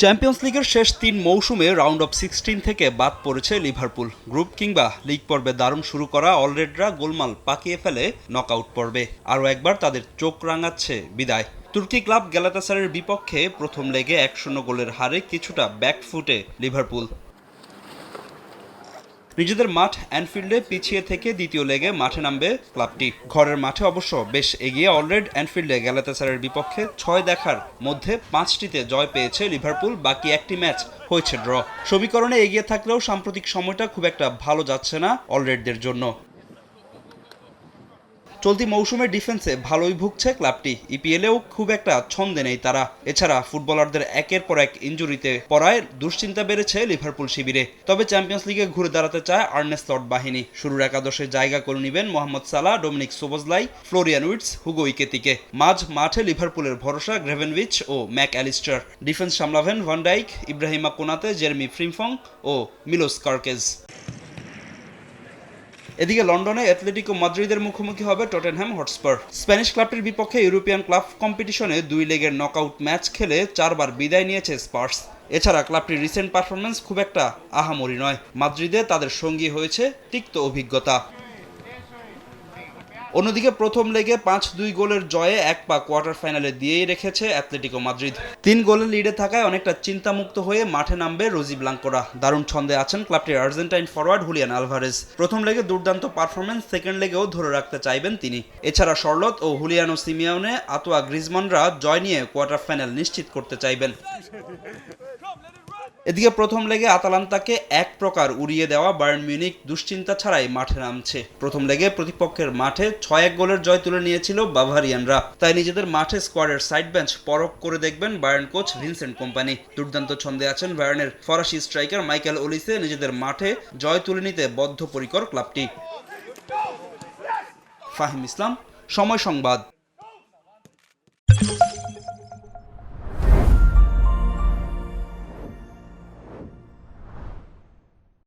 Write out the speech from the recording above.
Champions লিগের শেষ ৩ মৌসুমে রাউন্ড অফ 16 থেকে বাদ পড়েছে লিভারপুল। গ্রুপ কিংবা লিগ পর্বে দারুণ শুরু করা অলরেডরা গোলমাল পাকিয়ে ফেলে নকআউট পর্বে। আরও একবার তাদের চোখ রাঙাচ্ছে বিদায়। তুর্কি ক্লাব গ্যালাতাসারাইয়ের বিপক্ষে প্রথম লেগে ১-০ গোলের হারে কিছুটা ব্যাকফুটে লিভারপুল। নিজেদের মাঠ অ্যানফিল্ডে পিছিয়ে থেকে দ্বিতীয় লেগে মাঠে নামবে ক্লাবটি। ঘরের মাঠে অবশ্য বেশ এগিয়ে অলরেড অ্যানফিল্ডে গ্যালাতাসারাইয়ের বিপক্ষে ৬ দেখার মধ্যে ৫টিতে জয় পেয়েছে লিভারপুল, বাকি একটি ম্যাচ হয়েছে ড্র। সমীকরণে এগিয়ে থাকলেও সাম্প্রতিক সময়টা খুব একটা ভালো যাচ্ছে না অলরেডদের জন্য। চলতি মৌসুমে ডিফেন্সে ভালোই ভুগছে ক্লাবটি, ইপিএলেও খুব একটা ছন্দে নেই তারা। এছাড়া ফুটবলারদের একের পর এক ইনজুরিতে পড়ায় দুশ্চিন্তা বেড়েছে লিভারপুল শিবিরে। তবে চ্যাম্পিয়ন্স লিগে ঘুরে দাঁড়াতে চায় আর্নে স্লট বাহিনী। শুরুর একাদশে জায়গা করে নেবেন Mohamed Salah, Dominik Szoboszlai, Florian Wirtz, Hugo Ekitike. মাঠে লিভারপুলের ভরসা গ্রেভেনউইচ ও ম্যাক অ্যালিস্টার। ডিফেন্স সামলাবেন van Dijk, Ibrahima Konate, Jeremie Frimpong ও মিলোস কার্কেজ। এদিকে লন্ডনে অ্যাটলেটিকো মাদ্রিদের মুখোমুখি হবে টটেনহ্যাম হটস্পার। স্প্যানিশ ক্লাবটির বিপক্ষে ইউরোপিয়ান ক্লাব কম্পিটিশনে ২ লেগের নকআউট ম্যাচ খেলে ৪ বার বিদায় নিয়েছে স্পার্স। এছাড়া ক্লাবটির রিসেন্ট পারফরম্যান্স খুব একটা আহামরি নয়। মাদ্রিদে তাদের সঙ্গী হয়েছে তিক্ত অভিজ্ঞতা। অন্যদিকে প্রথম লেগে ৫-২ গোলের জয়ে এক পা কোয়ার্টার ফাইনালে দিয়েই রেখেছে অ্যাটলেটিকো মাদ্রিদ। ৩ গোলের লিডে থাকায় অনেকটা চিন্তামুক্ত হয়ে মাঠে নামবে রোজি ব্লাঙ্কোরা। দারুণ ছন্দে আছেন ক্লাবটির আর্জেন্টাইন ফরওয়ার্ড হুলিয়ান আলভারেজ। প্রথম লেগে দুর্দান্ত পারফরম্যান্স, সেকেন্ড লেগেও ধরে রাখতে চাইবেন তিনি। এছাড়া শর্লট ও হুলিয়ানো সিমিওনে, আতোয়া গ্রিজমানরা জয় নিয়ে কোয়ার্টার ফাইনাল নিশ্চিত করতে চাইবেন। এদিকে প্রথম লেগে আতালান্তাকে এক প্রকার উড়িয়ে দেওয়া বায়ার্ন মিউনিখ দুশ্চিন্তা ছাড়াই মাঠে নামছে। প্রথম লেগে প্রতিপক্ষের মাঠে ৬-১ গোলের জয় তুলে নিয়েছিল বাভারিয়ানরা। তাই নিজেদের মাঠে স্কোয়াডের সাইড বেঞ্চ পরখ করে দেখবেন বায়ার্ন কোচ ভিনসেন্ট কোম্পানি। দুর্দান্ত ছন্দে আছেন বায়ার্নের ফরাসি স্ট্রাইকার মাইকেল ওলিসে। নিজেদের মাঠে জয় তুলে নিতে বদ্ধপরিকর ক্লাবটি। ফাহিম ইসলাম, সময় সংবাদ।